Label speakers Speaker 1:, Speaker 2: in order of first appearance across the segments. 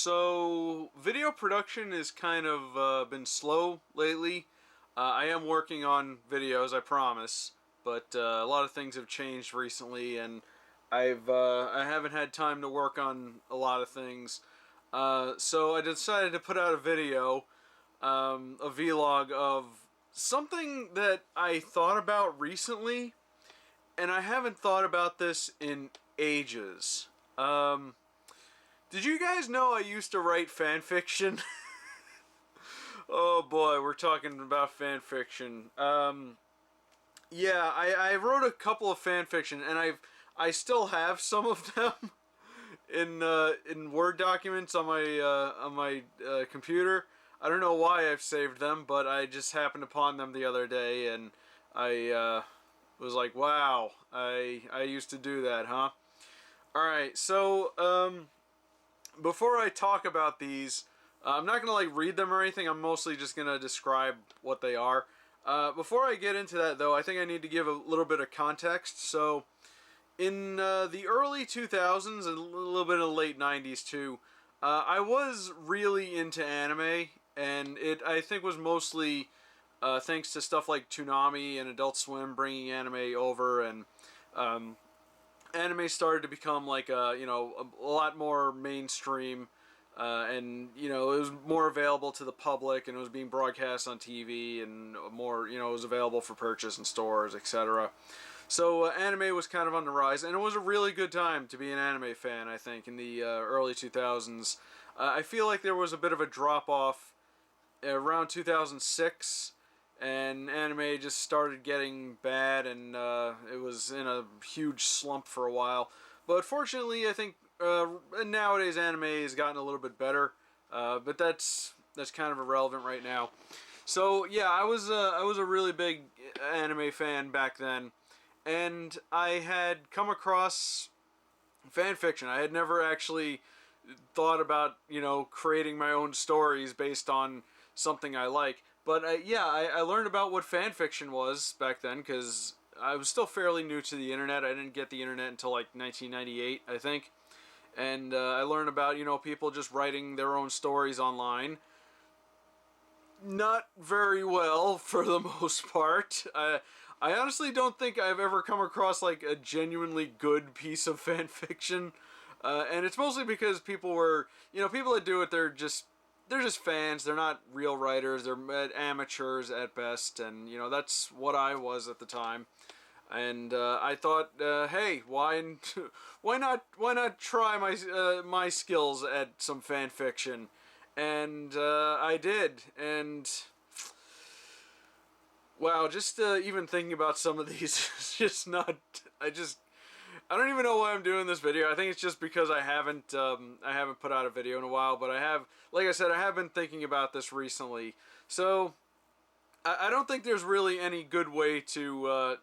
Speaker 1: So, video production has kind of been slow lately. I am working on videos, I promise, but a lot of things have changed recently, and I haven't had time to work on a lot of things. So I decided to put out a video, a vlog of something that I thought about recently, and I haven't thought about this in ages. Did you guys know I used to write fan fiction? Oh boy, we're talking about fan fiction. Yeah, I wrote a couple of fan fiction, and I still have some of them in Word documents on my computer. I don't know why I've saved them, but I just happened upon them the other day, and I was like, wow, I used to do that, huh? All right, so before I talk about these, I'm not going to read them or anything. I'm mostly just going to describe what they are. Before I get into that, though, I think I need to give a little bit of context. So, in the early 2000s and a little bit of the late 90s, too, I was really into anime, and it, I think, was mostly thanks to stuff like Toonami and Adult Swim bringing anime over, and anime started to become like a lot more mainstream, and it was more available to the public, and it was being broadcast on TV, and more it was available for purchase in stores, etc. So anime was kind of on the rise, and it was a really good time to be an anime fan. I think in the early 2000s, I feel like there was a bit of a drop off around 2006, and anime just started getting bad, and it was in a huge slump for a while. But fortunately, I think nowadays anime has gotten a little bit better, but that's kind of irrelevant right now. So yeah, I was a really big anime fan back then, and I had come across fan fiction. I had never actually thought about creating my own stories based on something I like. But yeah, I learned about what fan fiction was back then because I was still fairly new to the internet. I didn't get the internet until like 1998, I think. And I learned about people just writing their own stories online. Not very well for the most part. I honestly don't think I've ever come across like a genuinely good piece of fan fiction. And it's mostly because people were, people that do it, they're just fans. They're not real writers. They're amateurs at best, and that's what I was at the time. And I thought, hey, why not try my skills at some fan fiction? And I did, and wow, just even thinking about some of these is just not. I don't even know why I'm doing this video. I think it's just because I haven't put out a video in a while, but I have, like I said, I have been thinking about this recently. So I don't think there's really any good way to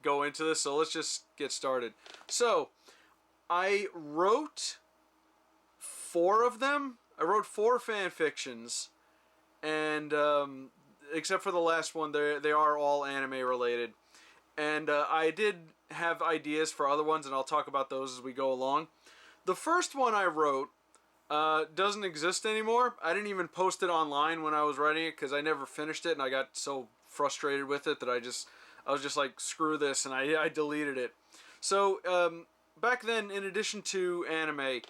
Speaker 1: go into this. So let's just get started. So I wrote 4 of them. I wrote 4 fan fictions, and except for the last one, they are all anime related. And I did have ideas for other ones, and I'll talk about those as we go along. The first one I wrote doesn't exist anymore. I didn't even post it online when I was writing it because I never finished it, and I got so frustrated with it that I was just like, screw this, and I deleted it. So back then, in addition to anime,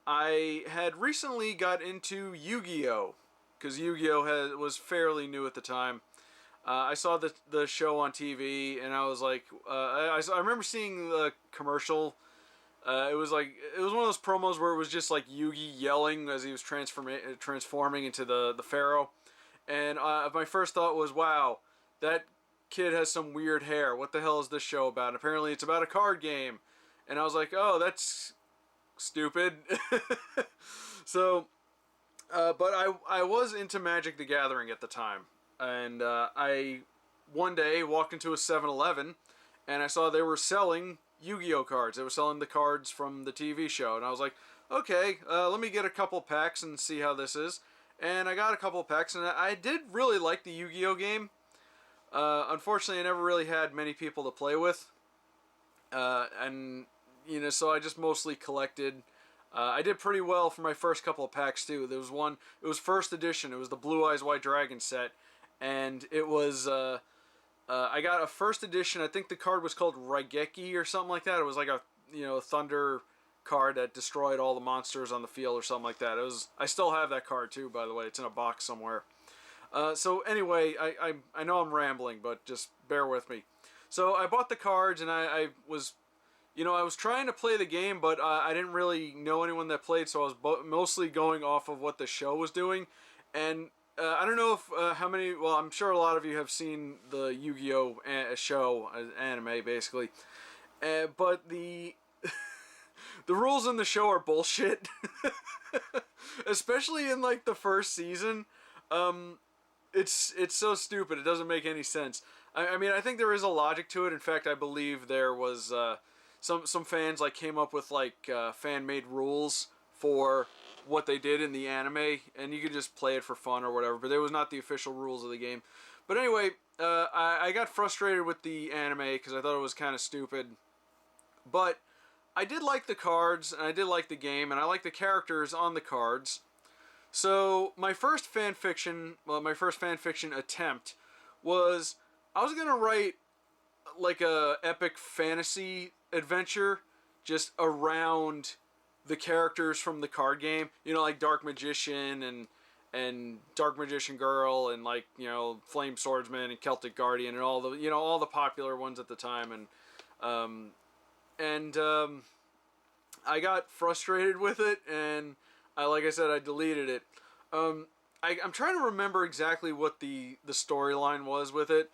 Speaker 1: I had recently got into Yu-Gi-Oh! Because Yu-Gi-Oh! Was fairly new at the time. I saw the show on TV, and I was like, I remember seeing the commercial. It was one of those promos where it was just like Yugi yelling as he was transforming into the Pharaoh. And my first thought was, wow, that kid has some weird hair. What the hell is this show about? And apparently it's about a card game. And I was like, oh, that's stupid. So, but I was into Magic the Gathering at the time. And I one day walked into a 7-Eleven, and I saw they were selling Yu-Gi-Oh cards. They were selling the cards from the TV show, and I was like, okay, let me get a couple packs and see how this is. And I got a couple packs, and I did really like the Yu-Gi-Oh game. Unfortunately, I never really had many people to play with, and so I just mostly collected. I did pretty well for my first couple of packs too. There was one, it was first edition. It was the Blue Eyes White Dragon set, and it was I got a first edition. I think the card was called Raigeki or something like that. It was like a thunder card that destroyed all the monsters on the field or something like that. It was. I still have that card too, by the way. It's in a box somewhere. So anyway, I know I'm rambling, but just bear with me. So I bought the cards, and I was, I was trying to play the game, but I didn't really know anyone that played, so I was mostly going off of what the show was doing. And I don't know if how many. Well, I'm sure a lot of you have seen the Yu-Gi-Oh show, anime, basically. But the the rules in the show are bullshit, especially in like the first season. It's so stupid. It doesn't make any sense. I mean, I think there is a logic to it. In fact, I believe there was some fans like came up with like fan made rules for what they did in the anime, and you could just play it for fun or whatever. But there was not the official rules of the game. But anyway, I got frustrated with the anime because I thought it was kind of stupid. But I did like the cards, and I did like the game, and I like the characters on the cards. So my first fan fiction attempt was I was gonna write like a epic fantasy adventure just around the characters from the card game. Like Dark Magician and Dark Magician Girl and like Flame Swordsman and Celtic Guardian and all the popular ones at the time and I got frustrated with it, and like I said, I deleted it. I'm trying to remember exactly what the storyline was with it.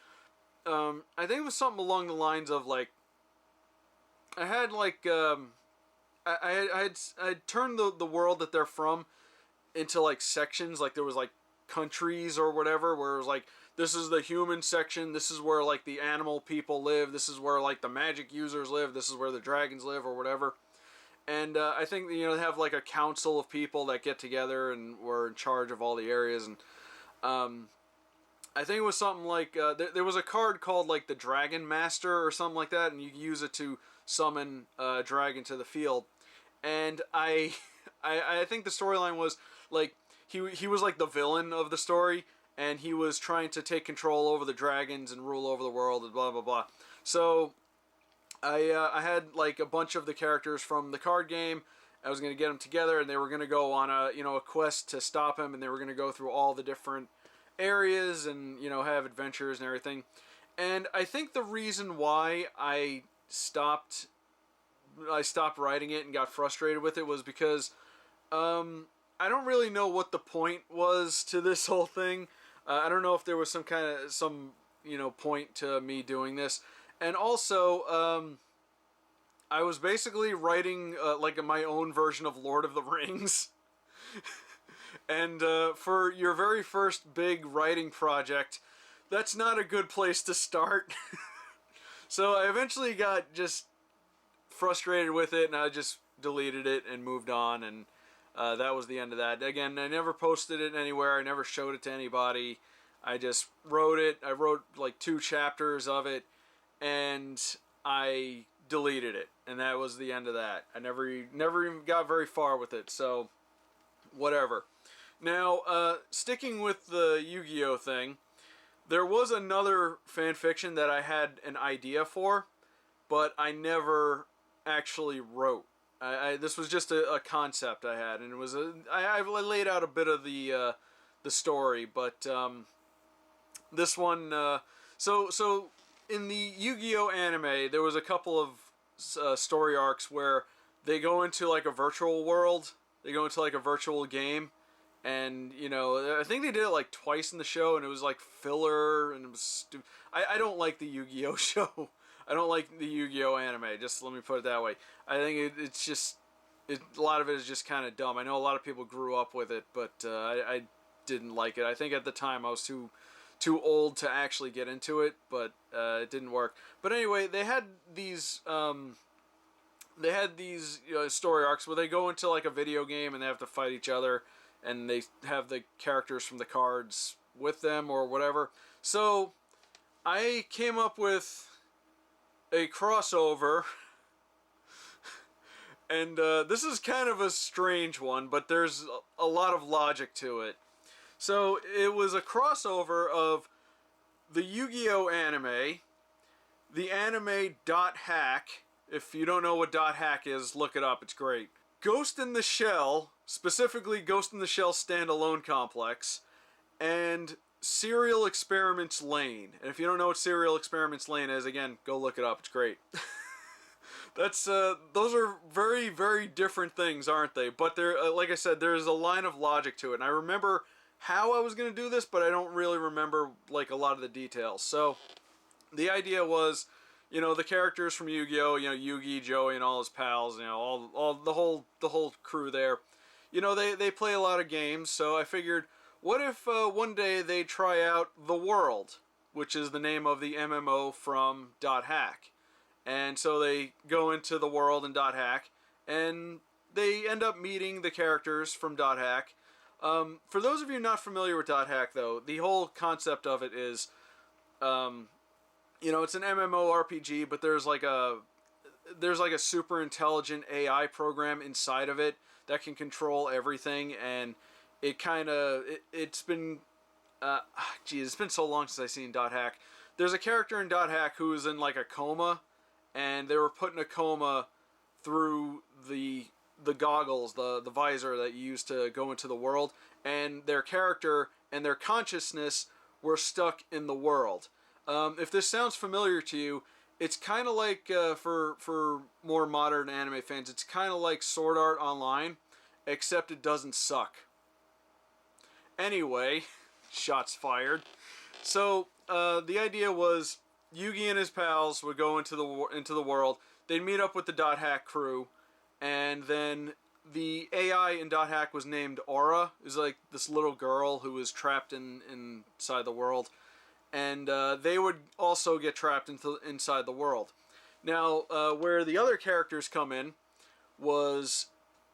Speaker 1: I think it was something along the lines of like I had like I had turned the world that they're from into like sections. Like there was like countries or whatever, where it was like this is the human section, this is where like the animal people live, this is where like the magic users live, this is where the dragons live or whatever. And I think they have like a council of people that get together and were in charge of all the areas. And I think it was something like there was a card called like the Dragon Master or something like that, and you use it to summon a dragon to the field. And I think the storyline was like he was like the villain of the story, and he was trying to take control over the dragons and rule over the world and blah blah blah. So I had like a bunch of the characters from the card game. I was going to get them together, and they were going to go on a quest to stop him, and they were going to go through all the different areas and have adventures and everything. And I think the reason why I stopped writing it and got frustrated with it was because I don't really know what the point was to this whole thing. I don't know if there was some point to me doing this. And also, I was basically writing like my own version of Lord of the Rings. And for your very first big writing project, that's not a good place to start. So I eventually got just frustrated with it, and I just deleted it and moved on, and that was the end of that. Again, I never posted it anywhere. I never showed it to anybody. I just wrote it. I wrote like 2 chapters of it, and I deleted it, and that was the end of that. I never even got very far with it, so whatever. Now, sticking with the Yu-Gi-Oh thing, there was another fan fiction that I had an idea for, but I never actually wrote. This was just a concept I had, and it was I laid out a bit of the story, but this one so in the Yu-Gi-Oh anime, there was a couple of story arcs where they go into like a virtual world. They go into like a virtual game, and I think they did it like twice in the show, and it was like filler, and it was I don't like the Yu-Gi-Oh show. I don't like the Yu-Gi-Oh anime. Just let me put it that way. I think it's just a lot of it is just kind of dumb. I know a lot of people grew up with it, but I didn't like it. I think at the time I was too old to actually get into it, but it didn't work. But anyway, they had these story arcs where they go into like a video game and they have to fight each other, and they have the characters from the cards with them or whatever. So I came up with a crossover And this is kind of a strange one, but there's a lot of logic to it. So it was a crossover of the Yu-Gi-Oh anime, the anime Dot Hack. If you don't know what Dot Hack is, look it up, it's great. Ghost in the Shell, specifically Ghost in the Shell Standalone Complex, and Serial Experiments Lane. And if you don't know what Serial Experiments Lane is, again, go look it up, it's great. That's those are very, very different things, aren't they? But there, like I said, there's a line of logic to it. And I remember how I was going to do this, but I don't really remember like a lot of the details. So the idea was, you know, the characters from Yu-Gi-Oh, you know, Yugi, Joey, and all his pals, you know, all the whole crew there. You know, they play a lot of games. So I figured, what if one day they try out The World, which is the name of the MMO from Dot Hack. And so they go into the world in Dot Hack, and they end up meeting the characters from Dot Hack. For those of you not familiar with Dot Hack, though, the whole concept of it is, you know, it's an MMORPG, but there's like a super intelligent AI program inside of it that can control everything, and it kind of it's been, geez, it's been so long since I've seen Dot Hack. There's a character in Dot Hack who is in like a coma, and they were put in a coma through the goggles, the visor that you use to go into the world, and their character and their consciousness were stuck in the world. If this sounds familiar to you, it's kind of like, for more modern anime fans, it's kind of like Sword Art Online, except it doesn't suck. Anyway, shots fired. So, the idea was Yugi and his pals would go into the world. They'd meet up with the Dot Hack crew, and then the AI in Dot Hack was named Aura. It was like this little girl who was trapped inside the world, and they would also get trapped inside the world. Now, where the other characters come in was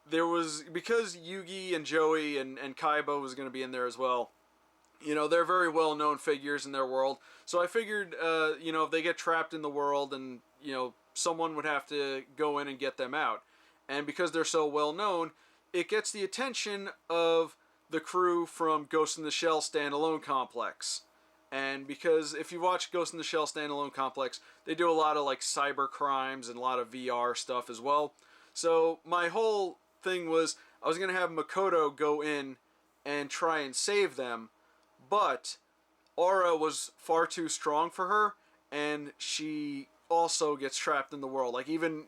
Speaker 1: because Yugi and Joey and Kaiba was going to be in there as well. You know, they're very well-known figures in their world. So I figured, you know, if they get trapped in the world, and, you know, someone would have to go in and get them out. And because they're so well-known, it gets the attention of the crew from Ghost in the Shell Standalone Complex. And because if you watch Ghost in the Shell Standalone Complex, they do a lot of, like, cyber crimes and a lot of VR stuff as well. So my whole thing was, I was going to have Makoto go in and try and save them, but Aura was far too strong for her, and she also gets trapped in the world. Like, even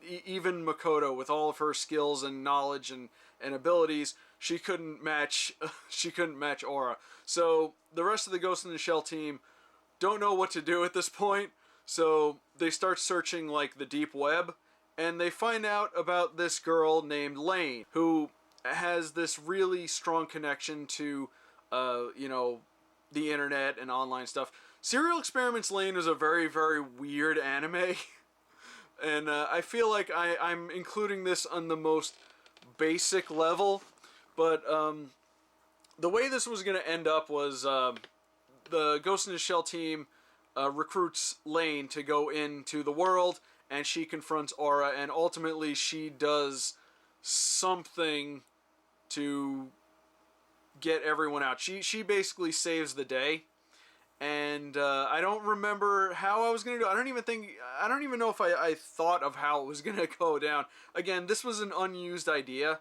Speaker 1: Makoto, with all of her skills and knowledge and abilities, she couldn't match Aura. So the rest of the Ghost in the Shell team don't know what to do at this point, so they start searching like the deep web, and they find out about this girl named Lane, who has this really strong connection to, you know, the internet and online stuff. Serial Experiments Lane is a very, very weird anime, and I feel like I'm including this on the most basic level, but the way this was going to end up was the Ghost in the Shell team recruits Lane to go into the world, and she confronts Aura, and ultimately she does something to get everyone out. She basically saves the day, and I don't remember how I was gonna do it. I don't even know if I thought of how it was gonna go down. Again, this was an unused idea,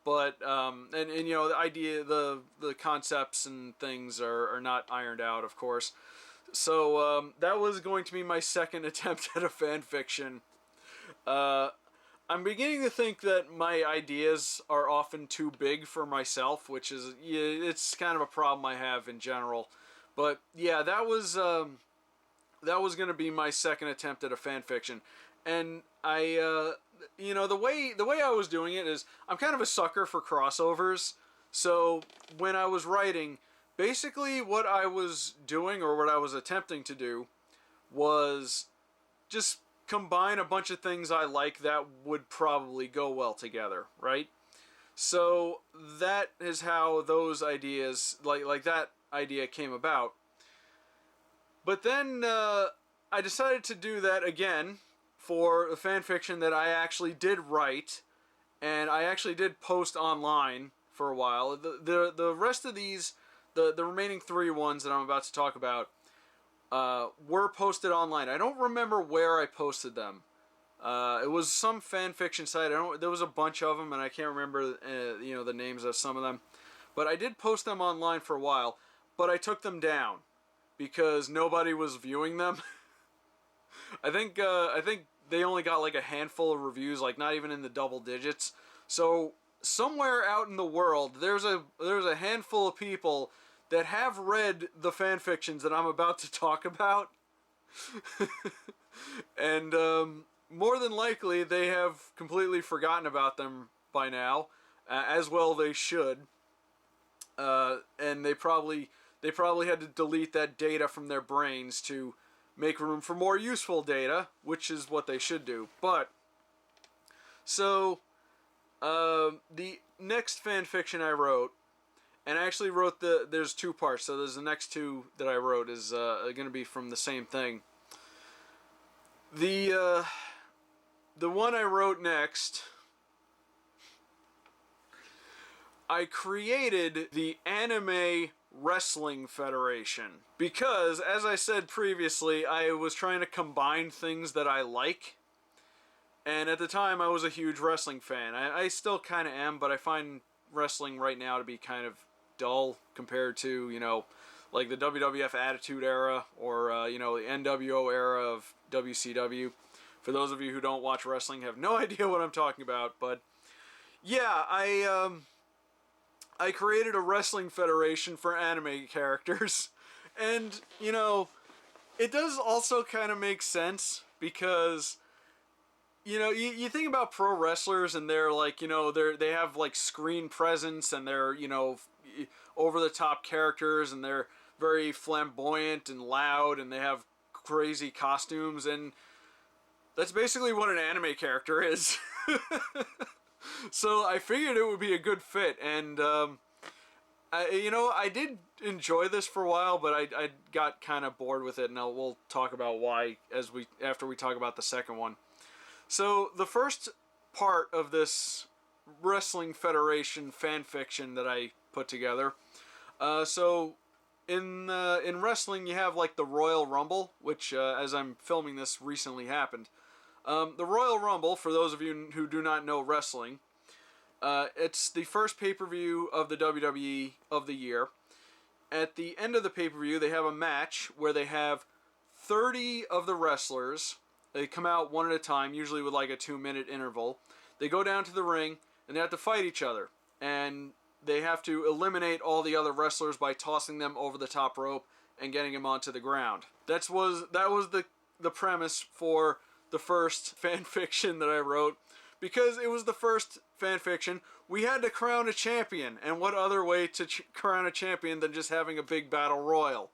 Speaker 1: but and you know, the idea, the concepts and things are not ironed out, of course. So that was going to be my second attempt at a fan fiction. I'm beginning to think that my ideas are often too big for myself, which is, yeah, it's kind of a problem I have in general. But yeah, that was going to be my second attempt at a fan fiction, and I, you know, the way I was doing it is, I'm kind of a sucker for crossovers. So when I was writing, basically what I was doing, or what I was attempting to do, was just combine a bunch of things I like that would probably go well together, right? So that is how those ideas, like that idea came about. But then I decided to do that again for a fan fiction that I actually did write, and I actually did post online for a while. The rest of these, the remaining 3 ones that I'm about to talk about, were posted online. I don't remember where I posted them. It was some fan fiction site. There was a bunch of them, and I can't remember the names of some of them. But I did post them online for a while, but I took them down because nobody was viewing them. I think they only got like a handful of reviews, like not even in the double digits. So somewhere out in the world, there's a handful of people that have read the fan fictions that I'm about to talk about, and more than likely they have completely forgotten about them by now, as well they should. And they probably had to delete that data from their brains to make room for more useful data, which is what they should do. But so the next fan fiction I wrote, and I actually wrote there's 2 parts, so there's the next 2 that I wrote is going to be from the same thing. The one I wrote next, I created the Anime Wrestling Federation because, as I said previously, I was trying to combine things that I like, and at the time I was a huge wrestling fan. I still kind of am, but I find wrestling right now to be kind of dull compared to, like the WWF Attitude Era or, the NWO era of WCW. For those of you who don't watch wrestling, have no idea what I'm talking about, but yeah, I created a wrestling federation for anime characters, and, it does also kind of make sense because, you think about pro wrestlers and they're like, they have like screen presence and they're, over the top characters and they're very flamboyant and loud and they have crazy costumes, and that's basically what an anime character is. So I figured it would be a good fit, and I did enjoy this for a while, but I got kind of bored with it, and we'll talk about why after we talk about the second one. So the first part of this Wrestling Federation fan fiction that I put together, so in wrestling you have like the Royal Rumble, which as I'm filming this recently happened. The Royal Rumble, for those of you who do not know wrestling, it's the first pay-per-view of the WWE of the year. At the end of the pay-per-view, they have a match where they have 30 of the wrestlers. They come out one at a time, usually with like a 2-minute interval. They go down to the ring, and they have to fight each other. And they have to eliminate all the other wrestlers by tossing them over the top rope and getting them onto the ground. That was the premise for the first fan fiction that I wrote, because it was the first fan fiction. We had to crown a champion, and what other way to crown a champion than just having a big battle royal?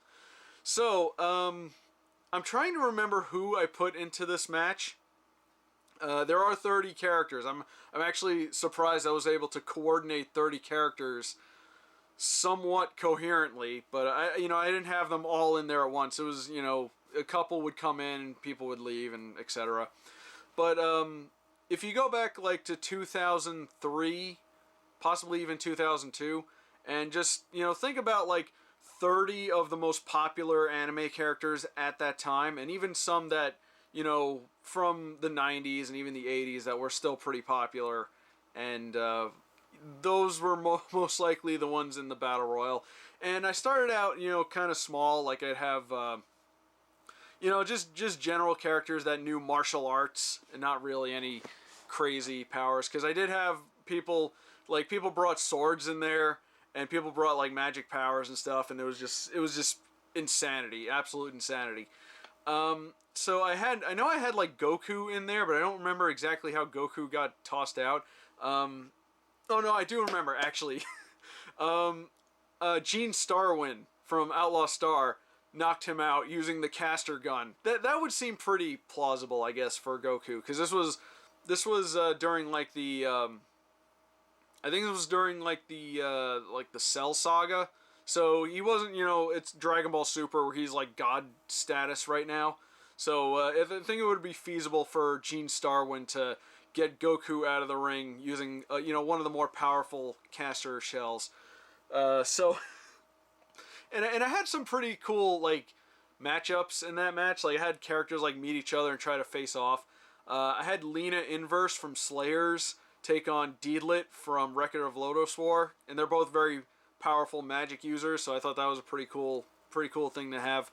Speaker 1: So, I'm trying to remember who I put into this match. There are 30 characters. I'm actually surprised I was able to coordinate 30 characters somewhat coherently, but I didn't have them all in there at once. It was, a couple would come in, people would leave, and etc. But if you go back like to 2003, possibly even 2002, and just think about like 30 of the most popular anime characters at that time, and even some that from the 90s and even the 80s that were still pretty popular, and those were most likely the ones in the Battle Royal. And I started out kind of small, like I'd have just general characters that knew martial arts and not really any crazy powers, because I did have people brought swords in there, and people brought like magic powers and stuff, and it was just insanity, absolute insanity. So I know I had like Goku in there, but I don't remember exactly how Goku got tossed out. Oh no, I do remember actually. Gene Starwind from Outlaw Star knocked him out using the caster gun. That would seem pretty plausible, I guess, for Goku, because this was during like the I think it was during like the Cell Saga. So he wasn't, it's Dragon Ball Super where he's like god status right now. So I think it would be feasible for Gene Starwind to get Goku out of the ring using one of the more powerful caster shells. So and I had some pretty cool like matchups in that match. Like I had characters like meet each other and try to face off. I had Lena Inverse from Slayers take on Deedlit from Record of Lodoss War, and they're both very powerful magic users. So I thought that was a pretty cool thing to have.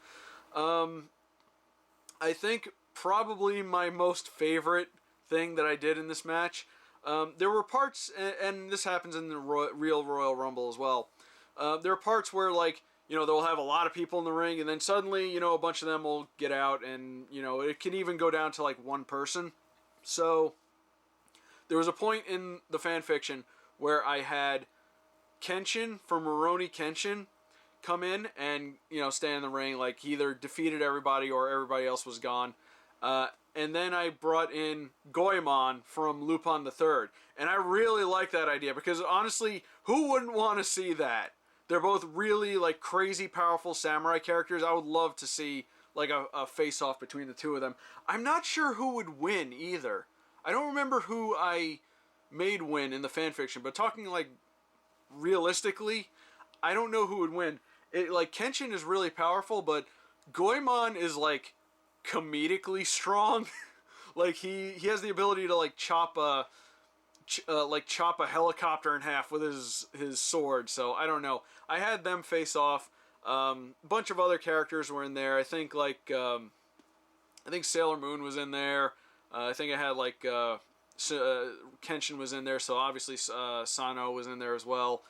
Speaker 1: I think probably my most favorite thing that I did in this match. There were parts, and this happens in the real Royal Rumble as well. There are parts where, like, they'll have a lot of people in the ring, and then suddenly, a bunch of them will get out, and, it can even go down to, like, one person. So, there was a point in the fan fiction where I had Kenshin from Rurouni Kenshin come in and, stay in the ring. Like, he either defeated everybody or everybody else was gone. And then I brought in Goemon from Lupin the Third. And I really like that idea because, honestly, who wouldn't want to see that? They're both really, like, crazy powerful samurai characters. I would love to see, like, a face-off between the two of them. I'm not sure who would win, either. I don't remember who I made win in the fanfiction, but talking, like, realistically, I don't know who would win. Like, Kenshin is really powerful, but Goemon is, like, comedically strong. Like, he has the ability to, like, chop a helicopter in half with his sword. So I don't know. I had them face off. A bunch of other characters were in there. I think Sailor Moon was in there. I think I had like Kenshin was in there. So obviously Sano was in there as well.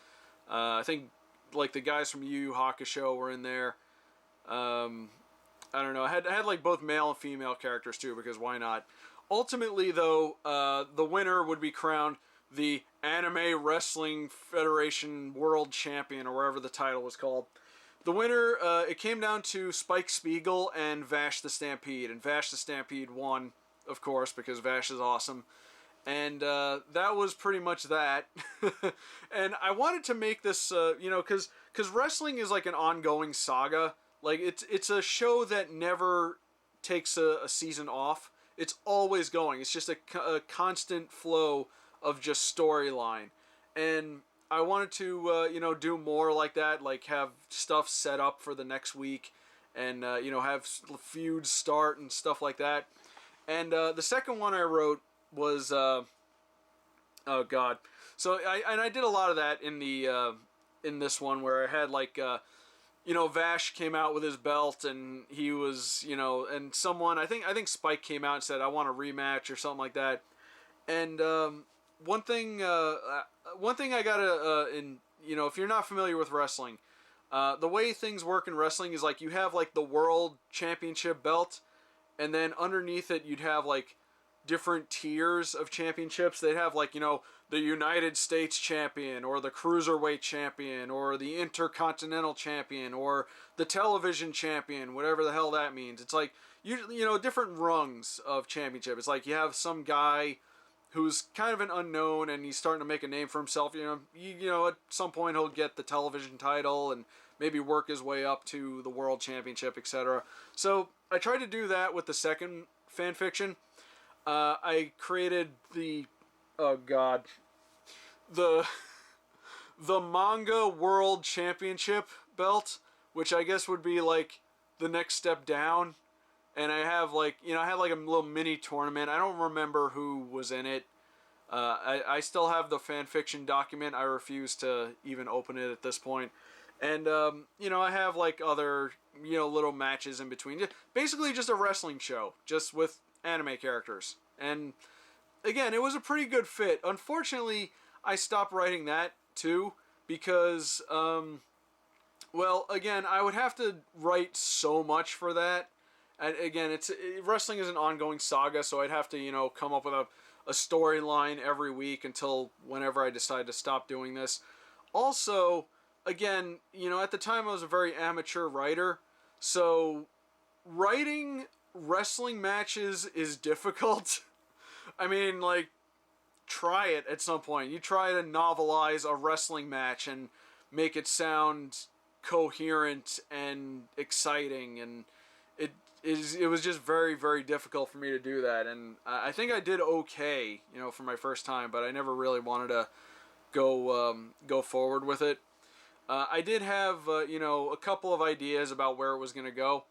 Speaker 1: I think like the guys from Yu Yu Hakusho were in there. I don't know. I had like both male and female characters too, because why not? Ultimately, though, the winner would be crowned the Anime Wrestling Federation World Champion, or whatever the title was called. The winner, it came down to Spike Spiegel and Vash the Stampede, and Vash the Stampede won, of course, because Vash is awesome. And that was pretty much that. And I wanted to make this, because wrestling is like an ongoing saga. Like, it's a show that never takes a season off. It's always going. It's just a constant flow of just storyline. And I wanted to, do more like that, like have stuff set up for the next week and, have feuds start and stuff like that. And the second one I wrote was, oh God. So I did a lot of that in the in this one where I had like Vash came out with his belt and he was, and someone, I think Spike came out and said, I want a rematch or something like that. And one thing I gotta, if you're not familiar with wrestling, the way things work in wrestling is like you have like the World Championship belt, and then underneath it you'd have like different tiers of championships. They'd have like, the United States Champion, or the Cruiserweight Champion, or the Intercontinental Champion, or the Television Champion, whatever the hell that means. It's like, different rungs of championship. It's like you have some guy who's kind of an unknown and he's starting to make a name for himself. At some point he'll get the television title and maybe work his way up to the World Championship, etc. So I tried to do that with the second fan fiction. I created the Manga World Championship belt, which I guess would be like the next step down. And I have like, I had like a little mini tournament. I don't remember who was in it. I still have the fan fiction document. I refuse to even open it at this point. And, I have like other, little matches in between. Basically just a wrestling show, just with anime characters. And again, it was a pretty good fit. Unfortunately, I stopped writing that too because, again, I would have to write so much for that. And again, wrestling is an ongoing saga, so I'd have to, come up with a storyline every week until whenever I decide to stop doing this. Also, again, at the time I was a very amateur writer, so writing wrestling matches is difficult. I mean, like, try it at some point. You try to novelize a wrestling match and make it sound coherent and exciting, and it was just very, very difficult for me to do that, and I think I did okay, for my first time, but I never really wanted to go forward with it. I did have a couple of ideas about where it was going to go,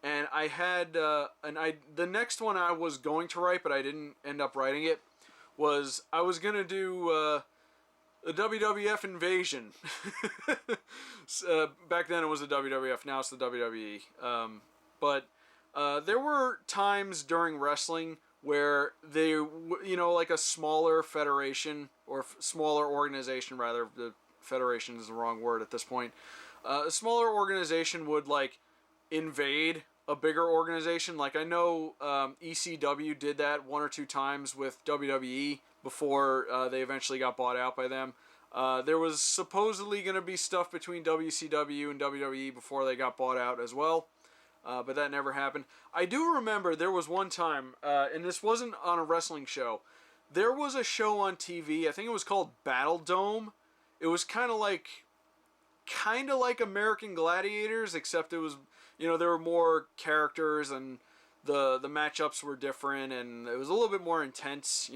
Speaker 1: and I had the next one I was going to write, but I didn't end up writing it. Was I was going to do the WWF Invasion. Back then it was the WWF, now it's the WWE. But there were times during wrestling where they, like a smaller federation, or smaller organization rather, the federation is the wrong word at this point, a smaller organization would, like, invade a bigger organization. Like, I know ECW did that one or two times with WWE before they eventually got bought out by them. There was supposedly going to be stuff between WCW and WWE before they got bought out as well, but that never happened. I do remember there was one time, and this wasn't on a wrestling show, there was a show on TV, I think it was called Battle Dome. It was kind of like American Gladiators, except it was, there were more characters, and the matchups were different, and it was a little bit more intense,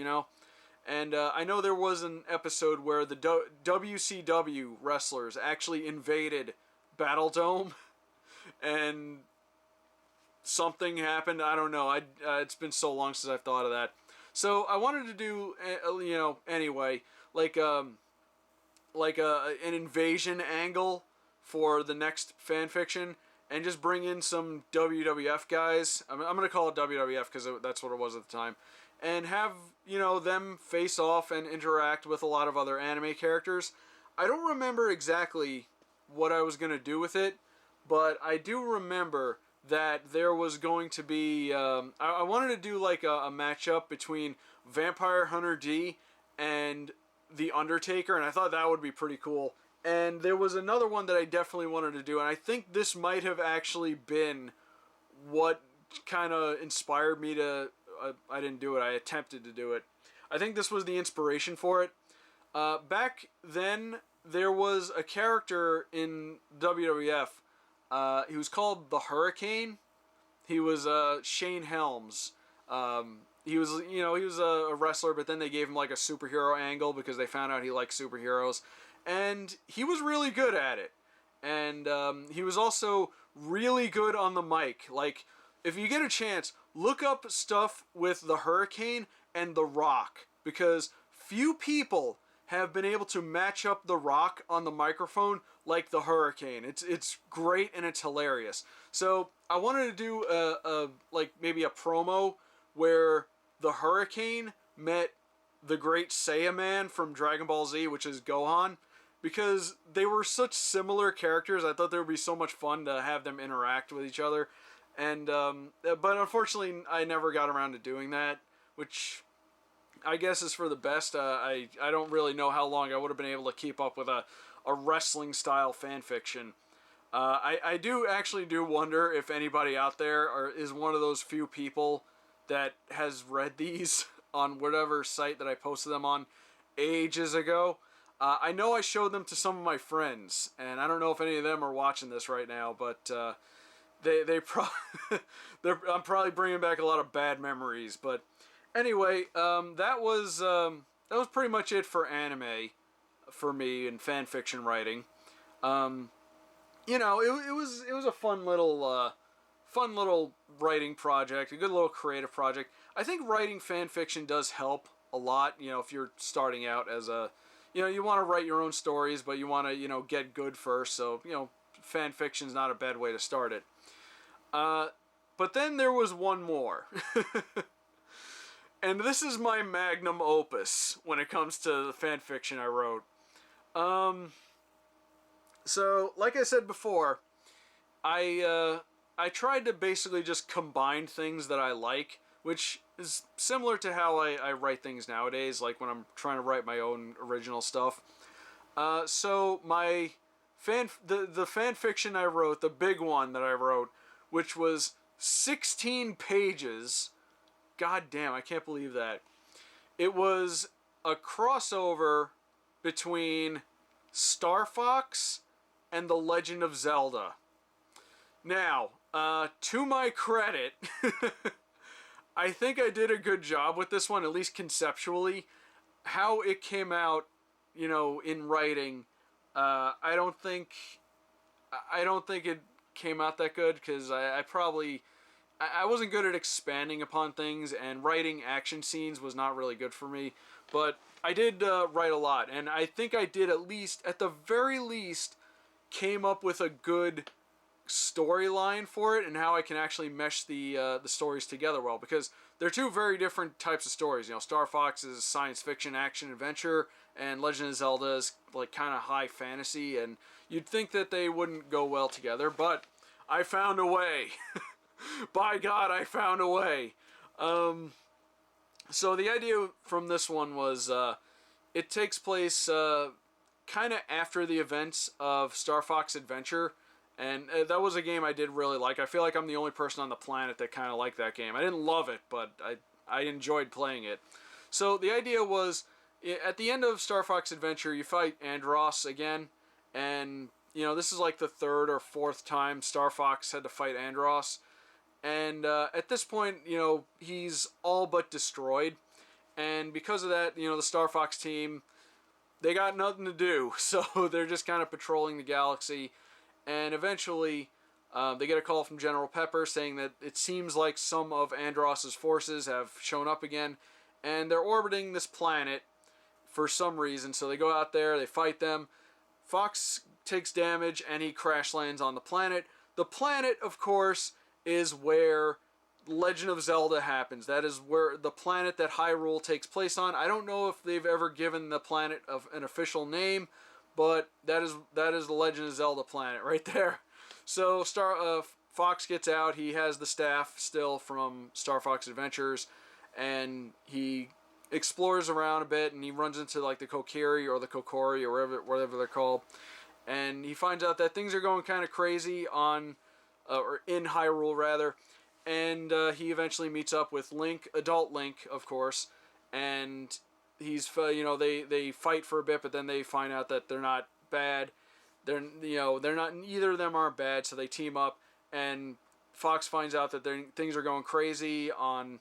Speaker 1: And I know there was an episode where the WCW wrestlers actually invaded Battle Dome, and something happened. I don't know. It's been so long since I've thought of that. So I wanted to do, anyway, like an invasion angle for the next fan fiction, and just bring in some WWF guys. I'm going to call it WWF because that's what it was at the time. And have, them face off and interact with a lot of other anime characters. I don't remember exactly what I was going to do with it, but I do remember that there was going to be... I wanted to do like a matchup between Vampire Hunter D and The Undertaker, and I thought that would be pretty cool. And there was another one that I definitely wanted to do, and I think this might have actually been what kind of inspired me to... I didn't do it, I attempted to do it. I think this was the inspiration for it. Back then, there was a character in WWF. He was called the Hurricane. He was Shane Helms. He was a wrestler, but then they gave him like a superhero angle because they found out he liked superheroes. And he was really good at it. And he was also really good on the mic. Like, if you get a chance, look up stuff with the Hurricane and The Rock, because few people have been able to match up The Rock on the microphone like the Hurricane. It's great and it's hilarious. So I wanted to do maybe a promo where the Hurricane met the great Saiyaman from Dragon Ball Z, which is Gohan, because they were such similar characters. I thought there would be so much fun to have them interact with each other. And but unfortunately, I never got around to doing that, which I guess is for the best. I don't really know how long I would have been able to keep up with a wrestling style fan fiction. I do wonder if anybody out there is one of those few people that has read these on whatever site that I posted them on ages ago. I know I showed them to some of my friends, and I don't know if any of them are watching this right now, but I'm probably bringing back a lot of bad memories. But anyway, that was pretty much it for anime for me and fan fiction writing. It was a fun little writing project, a good little creative project. I think writing fan fiction does help a lot. If you're starting out as a, you want to write your own stories, but you want to, get good first. So, fan fiction's not a bad way to start it. But then there was one more. And this is my magnum opus when it comes to the fan fiction I wrote. So, like I said before, I tried to basically just combine things that I like, which is similar to how I write things nowadays, like when I'm trying to write my own original stuff. So my the fan fiction I wrote, the big one that I wrote, which was 16 pages. God damn, I can't believe that. It was a crossover between Star Fox and The Legend of Zelda. Now, To my credit, I think I did a good job with this one, at least conceptually. How it came out, you know, in writing, I don't think it came out that good because I wasn't good at expanding upon things, and writing action scenes was not really good for me. But I did write a lot, and I think I did at the very least, came up with a good storyline for it and how I can actually mesh the stories together well, because they're two very different types of stories. You know, Star Fox is science fiction, action, adventure, and Legend of Zelda is like kind of high fantasy, and you'd think that they wouldn't go well together, but I found a way. By God, I found a way. So the idea from this one was it takes place kind of after the events of Star Fox Adventure, and that was a game I did really like. I feel like I'm the only person on the planet that kind of liked that game. I didn't love it, but I enjoyed playing it. So the idea was, at the end of Star Fox Adventure, you fight Andross again, and you know, this is like the third or fourth time Star Fox had to fight Andross. And at this point, you know, he's all but destroyed. And because of that, you know, the Star Fox team, they got nothing to do. So they're just kind of patrolling the galaxy. And eventually, they get a call from General Pepper saying that it seems like some of Andross's forces have shown up again. And they're orbiting this planet for some reason. So they go out there, they fight them. Fox takes damage, and he crash lands on the planet. The planet, of course, is where Legend of Zelda happens. That is where the planet that Hyrule takes place on. I don't know if they've ever given the planet an official name, but that is the Legend of Zelda planet right there. So Fox gets out. He has the staff still from Star Fox Adventures, and he explores around a bit, and he runs into like the Kokiri or the Kokori or whatever they're called, and he finds out that things are going kind of crazy on or in Hyrule rather, and he eventually meets up with Link, adult Link, of course, and he's you know, they fight for a bit, but then they find out that they're not bad. They're not, either of them aren't bad, so they team up, and Fox finds out that things are going crazy in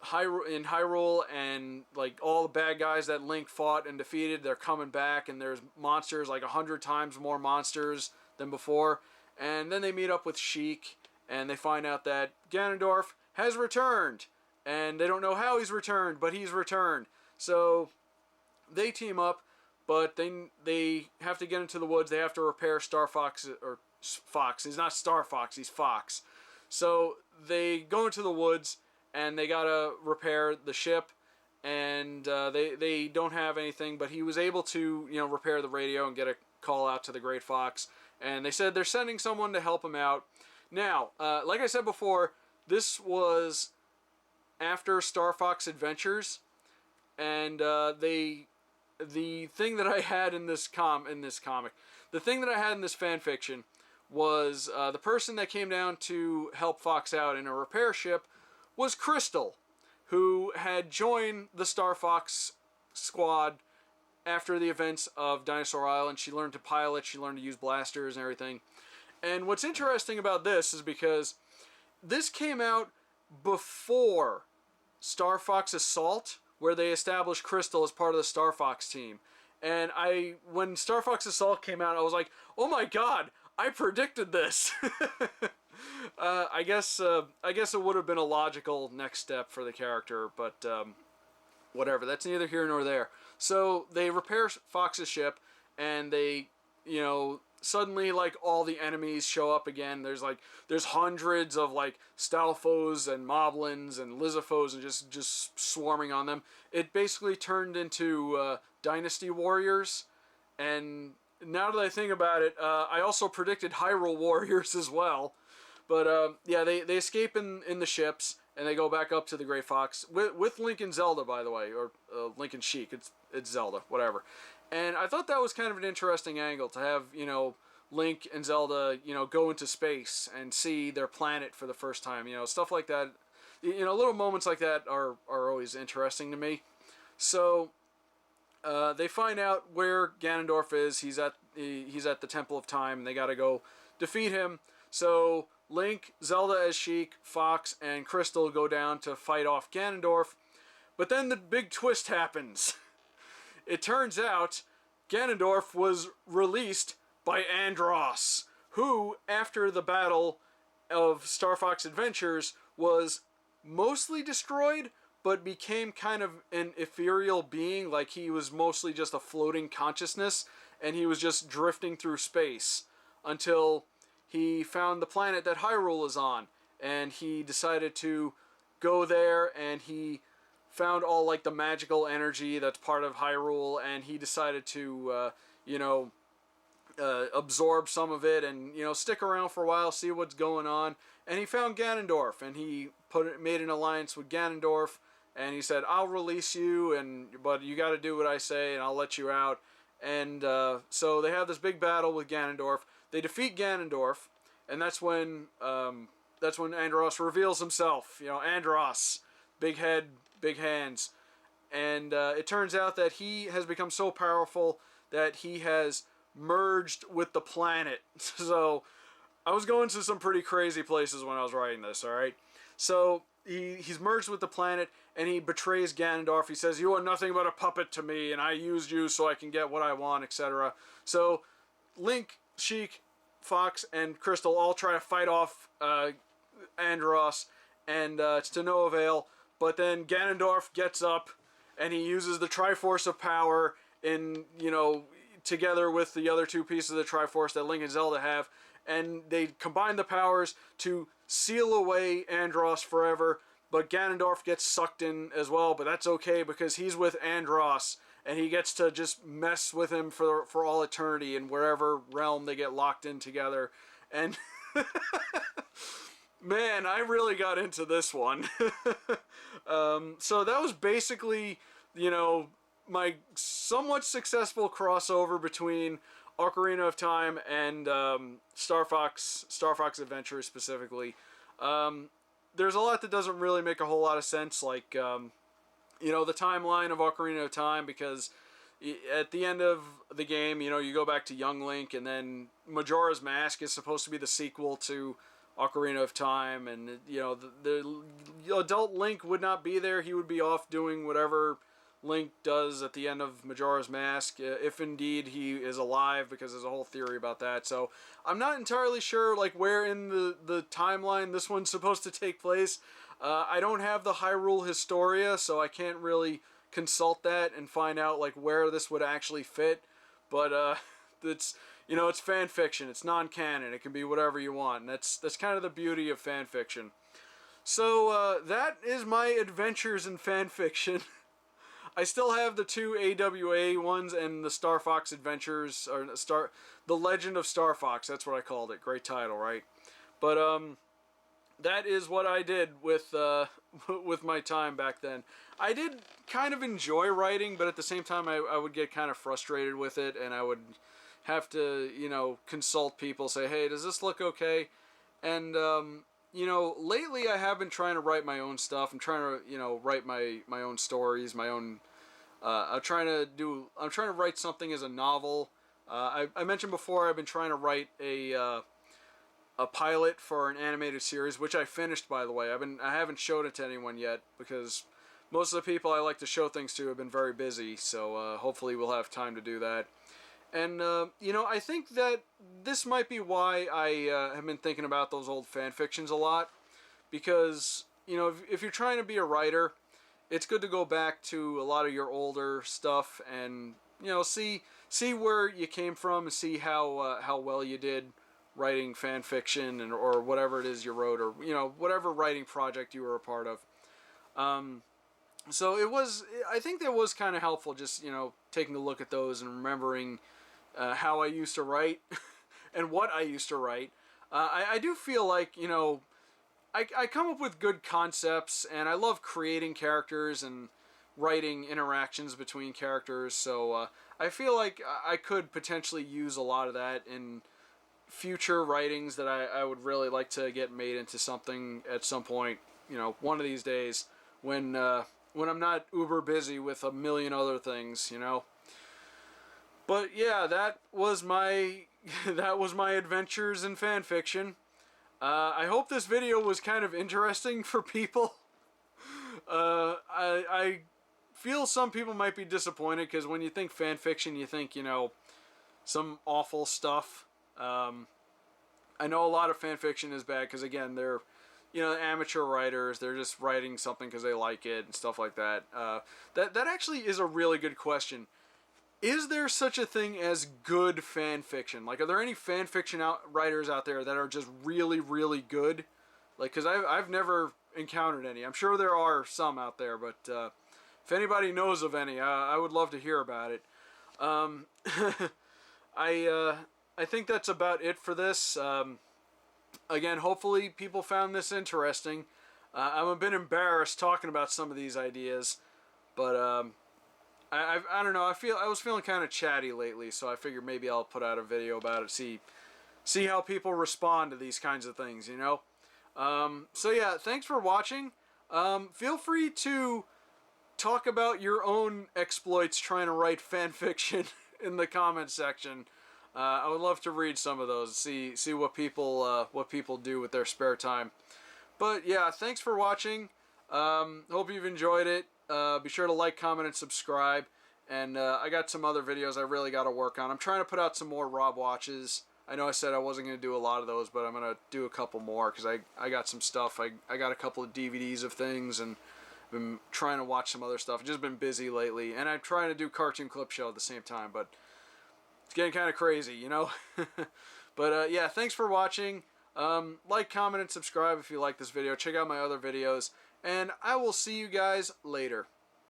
Speaker 1: Hyrule, and like all the bad guys that Link fought and defeated, they're coming back, and there's monsters, like 100 times more monsters than before. And then they meet up with Sheik, and they find out that Ganondorf has returned. And they don't know how he's returned, but he's returned. So they team up, but they have to get into the woods. They have to repair Star Fox, or Fox. He's not Star Fox, he's Fox. So they go into the woods, and they gotta repair the ship. And they don't have anything, but he was able to, you know, repair the radio and get a call out to the Great Fox. And they said they're sending someone to help him out. Now, like I said before, this was after Star Fox Adventures, and the thing that I had in this comic, the thing that I had in this fan fiction was the person that came down to help Fox out in a repair ship was Crystal, who had joined the Star Fox squad after the events of Dinosaur Island. She learned to pilot, she learned to use blasters and everything. And what's interesting about this is because this came out before Star Fox Assault, where they established Crystal as part of the Star Fox team. And when Star Fox Assault came out, I was like, oh my god, I predicted this! I guess it would have been a logical next step for the character, but whatever, that's neither here nor there. So they repair Fox's ship, and they, you know, suddenly like all the enemies show up again. There's hundreds of like Stalfos and Moblins and Lizafos and just swarming on them. It basically turned into Dynasty Warriors, and now that I think about it, I also predicted Hyrule Warriors as well. But yeah, they escape in the ships, and they go back up to the Great Fox with Link and Zelda, by the way, or Link and Sheik. It's Zelda, whatever. And I thought that was kind of an interesting angle to have, you know, Link and Zelda, you know, go into space and see their planet for the first time. You know, stuff like that. You know, little moments like that are always interesting to me. So they find out where Ganondorf is. He's at the Temple of Time, and they got to go defeat him. So Link, Zelda as Sheik, Fox, and Crystal go down to fight off Ganondorf. But then the big twist happens. It turns out Ganondorf was released by Andross, who, after the battle of Star Fox Adventures, was mostly destroyed, but became kind of an ethereal being, like he was mostly just a floating consciousness, and he was just drifting through space until he found the planet that Hyrule is on, and he decided to go there, and he found all like the magical energy that's part of Hyrule, and he decided to, absorb some of it, and stick around for a while, see what's going on. And he found Ganondorf, and he made an alliance with Ganondorf, and he said, "I'll release you, but you got to do what I say, and I'll let you out." And so they have this big battle with Ganondorf. They defeat Ganondorf, and that's when Andross reveals himself. Andross, big head, big hands. And it turns out that he has become so powerful that he has merged with the planet. So I was going to some pretty crazy places when I was writing this, alright? So he's merged with the planet, and he betrays Ganondorf. He says, "You are nothing but a puppet to me, and I used you so I can get what I want," etc. So Link, Sheik, Fox, and Crystal all try to fight off Andross, and it's to no avail. But then Ganondorf gets up, and he uses the Triforce of Power together with the other two pieces of the Triforce that Link and Zelda have, and they combine the powers to seal away Andross forever. But Ganondorf gets sucked in as well, but that's okay because he's with Andross, and he gets to just mess with him for all eternity in wherever realm they get locked in together. And man, I really got into this one. So that was basically, my somewhat successful crossover between Ocarina of Time and Star Fox Adventures specifically. There's a lot that doesn't really make a whole lot of sense, like, the timeline of Ocarina of Time, because at the end of the game, you go back to Young Link, and then Majora's Mask is supposed to be the sequel to Ocarina of Time, and, the adult Link would not be there. He would be off doing whatever Link does at the end of Majora's Mask, if indeed he is alive, because there's a whole theory about that. So I'm not entirely sure where in the timeline this one's supposed to take place. I don't have the Hyrule Historia, so I can't really consult that and find out where this would actually fit. But it's it's fan fiction. It's non-canon. It can be whatever you want, and that's kind of the beauty of fan fiction. So that is my adventures in fan fiction. I still have the two AWA ones and the Star Fox Adventures, or The Legend of Star Fox. That's what I called it. Great title, right? But that is what I did with with my time back then. I did kind of enjoy writing, but at the same time, I would get kind of frustrated with it, and I would have to consult people, say, "Hey, does this look okay?" And lately I have been trying to write my own stuff. I'm trying to write my own stories, my own. I'm trying to write something as a novel. I mentioned before I've been trying to write a pilot for an animated series, which I finished, by the way. I haven't showed it to anyone yet because most of the people I like to show things to have been very busy. So hopefully we'll have time to do that. And I think that this might be why I have been thinking about those old fan fictions a lot, because if you're trying to be a writer, it's good to go back to a lot of your older stuff and see where you came from and see how well you did writing fan fiction or whatever it is you wrote, or whatever writing project you were a part of. So I think that was kind of helpful, just taking a look at those and remembering how I used to write and what I used to write. I do feel like I come up with good concepts, and I love creating characters and writing interactions between characters, so I feel like I could potentially use a lot of that in future writings that I would really like to get made into something at some point, one of these days, when I'm not uber busy with a million other things, But yeah, that was my adventures in fan fiction. I hope this video was kind of interesting for people. I feel some people might be disappointed because when you think fan fiction, you think, you know, some awful stuff. I know a lot of fan fiction is bad because, again, they're, you know, amateur writers. They're just writing something because they like it and stuff like that. That actually is a really good question. Is there such a thing as good fan fiction? Like, are there any fan fiction writers out there that are just really, really good? Like, because I've never encountered any. I'm sure there are some out there, but if anybody knows of any, I would love to hear about it. I think that's about it for this. Again, hopefully people found this interesting. I'm a bit embarrassed talking about some of these ideas, but I don't know. I was feeling kind of chatty lately, so I figured maybe I'll put out a video about it. See how people respond to these kinds of things, you know. So yeah, thanks for watching. Feel free to talk about your own exploits trying to write fan fiction in the comments section. I would love to read some of those. See what people do with their spare time. But yeah, thanks for watching. Hope you've enjoyed it. Be sure to like, comment, and subscribe. And I got some other videos I really got to work on. I'm trying to put out some more Rob Watches. I know I said I wasn't going to do a lot of those, but I'm going to do a couple more because I got some stuff. I got a couple of DVDs of things and been trying to watch some other stuff. Just been busy lately. And I'm trying to do Cartoon Clip Show at the same time, but it's getting kind of crazy, you know? But yeah, thanks for watching. Like, comment, and subscribe if you like this video. Check out my other videos. And I will see you guys later.